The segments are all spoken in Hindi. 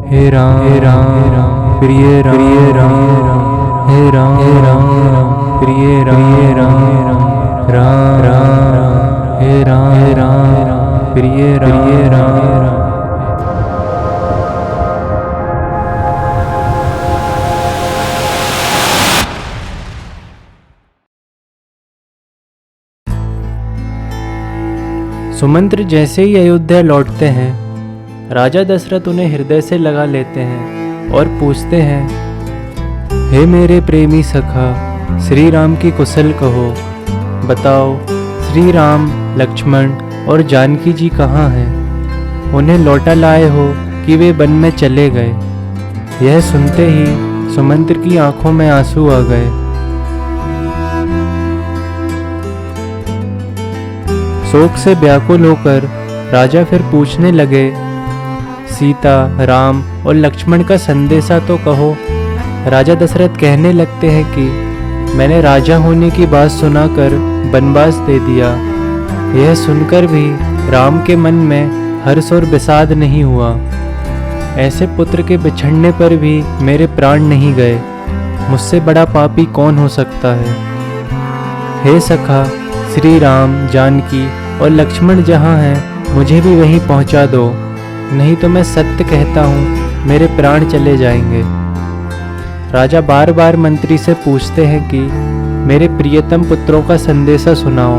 हे राम प्रिय राम, हे राम प्रिय राम, हे राम प्रिय राम। सुमंत्र जैसे ही अयोध्या लौटते हैं, राजा दशरथ उन्हें हृदय से लगा लेते हैं और पूछते हैं, हे मेरे प्रेमी सखा, श्री राम की कुशल कहो। बताओ, श्री राम, लक्ष्मण और जानकी जी कहाँ हैं? उन्हें लौटा लाए हो कि वे वन में चले गए? यह सुनते ही सुमंत्र की आंखों में आंसू आ गए। शोक से व्याकुल होकर राजा फिर पूछने लगे, सीता, राम और लक्ष्मण का संदेशा तो कहो। राजा दशरथ कहने लगते हैं कि मैंने राजा होने की बात सुनाकर वनवास दे दिया। यह सुनकर भी राम के मन में हर्ष और विषाद नहीं हुआ। ऐसे पुत्र के बिछड़ने पर भी मेरे प्राण नहीं गए। मुझसे बड़ा पापी कौन हो सकता है? हे सखा, श्री राम, जानकी और लक्ष्मण जहाँ हैं, मुझे भी वहीं पहुँचा दो, नहीं तो मैं सत्य कहता हूँ, मेरे प्राण चले जाएंगे। राजा बार बार मंत्री से पूछते हैं कि मेरे प्रियतम पुत्रों का संदेशा सुनाओ।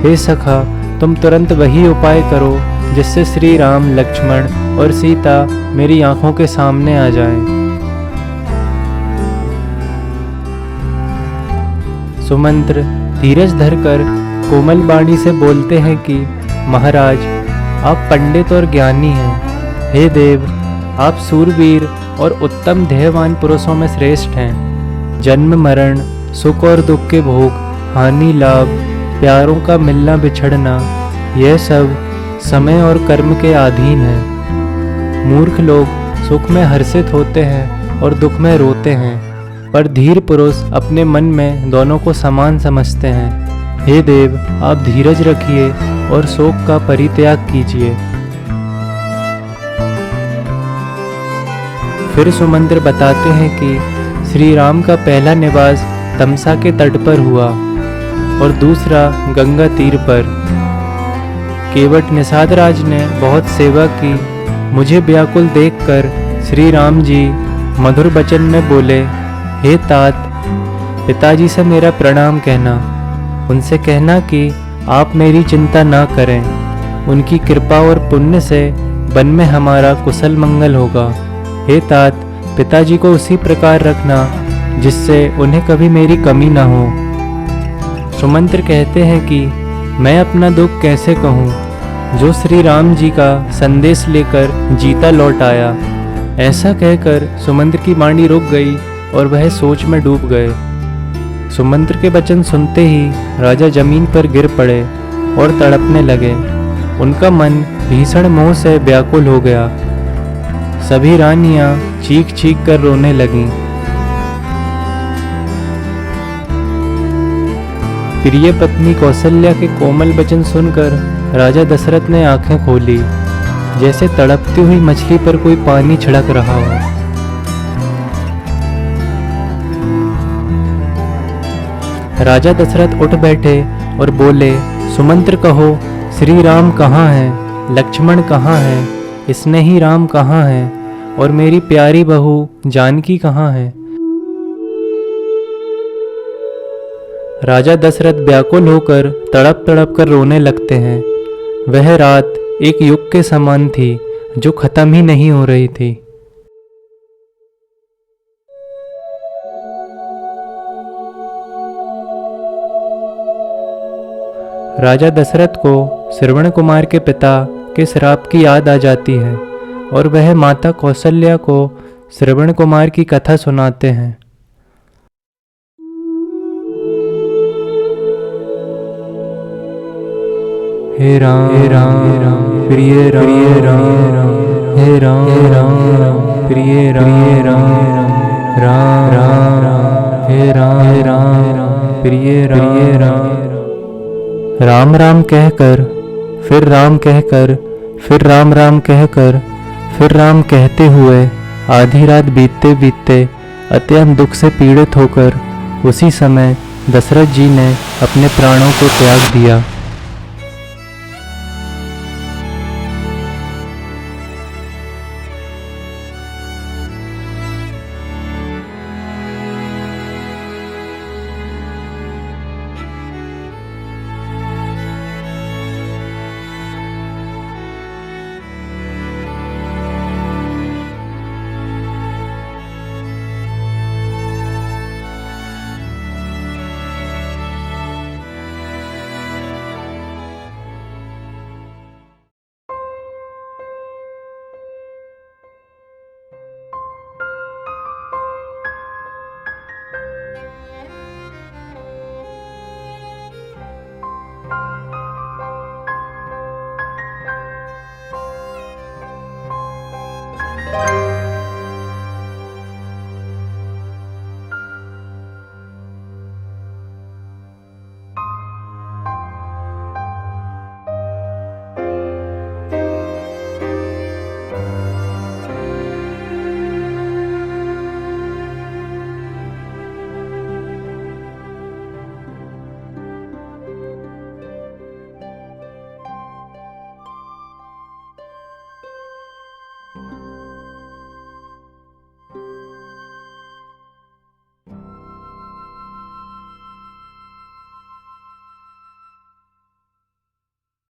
हे सखा, तुम तुरंत वही उपाय करो जिससे श्री राम, लक्ष्मण और सीता मेरी आंखों के सामने आ जाएं। सुमंत्र धीरज धरकर कोमल वाणी से बोलते हैं कि महाराज, आप पंडित और ज्ञानी हैं। हे देव, आप सूरवीर और उत्तम ध्येयवान पुरुषों में श्रेष्ठ हैं। जन्म मरण, सुख और दुख के भोग, हानि लाभ, प्यारों का मिलना बिछड़ना, यह सब समय और कर्म के अधीन है। मूर्ख लोग सुख में हर्षित होते हैं और दुख में रोते हैं, पर धीर पुरुष अपने मन में दोनों को समान समझते हैं। हे देव, आप धीरज रखिए और शोक का परित्याग कीजिए। फिर सुमंत्र बताते हैं कि श्री राम का पहला निवास तमसा के तट पर हुआ और दूसरा गंगा तीर पर। केवट निषाद राज ने बहुत सेवा की। मुझे व्याकुल देखकर श्री राम जी मधुर वचन में बोले, हे तात, पिताजी से मेरा प्रणाम कहना। उनसे कहना कि आप मेरी चिंता ना करें। उनकी कृपा और पुण्य से वन में हमारा कुशल मंगल होगा। हे तात, पिताजी को उसी प्रकार रखना जिससे उन्हें कभी मेरी कमी ना हो। सुमंत्र कहते हैं कि मैं अपना दुख कैसे कहूँ, जो श्री राम जी का संदेश लेकर जीता लौट आया। ऐसा कहकर सुमंत्र की वाणी रुक गई और वह सोच में डूब गए। सुमंत्र के वचन सुनते ही राजा जमीन पर गिर पड़े और तड़पने लगे। उनका मन भीषण मोह से व्याकुल हो गया। सभी रानियां चीख चीख कर रोने लगीं। प्रिय पत्नी कौशल्या के कोमल वचन सुनकर राजा दशरथ ने आंखें खोली, जैसे तड़पती हुई मछली पर कोई पानी छिड़क रहा हो। राजा दशरथ उठ बैठे और बोले, सुमंत्र कहो, श्री राम कहाँ हैं? लक्ष्मण कहाँ हैं? स्नेही राम कहाँ हैं? और मेरी प्यारी बहू जानकी कहाँ है? राजा दशरथ व्याकुल होकर तड़प तड़प कर रोने लगते हैं। वह रात एक युग के समान थी जो खत्म ही नहीं हो रही थी। राजा दशरथ को श्रवण कुमार के पिता के श्राप की याद आ जाती है और वह माता कौशल्या को श्रवण कुमार की कथा सुनाते हैं। हे राम प्रिय राम, हे राम प्रिय राम, हे राम प्रिय राम। राम राम कहकर, फिर राम कहकर, फिर राम राम कहकर, फिर राम कहते हुए आधी रात बीतते बीतते अत्यंत दुख से पीड़ित होकर उसी समय दशरथ जी ने अपने प्राणों को त्याग दिया।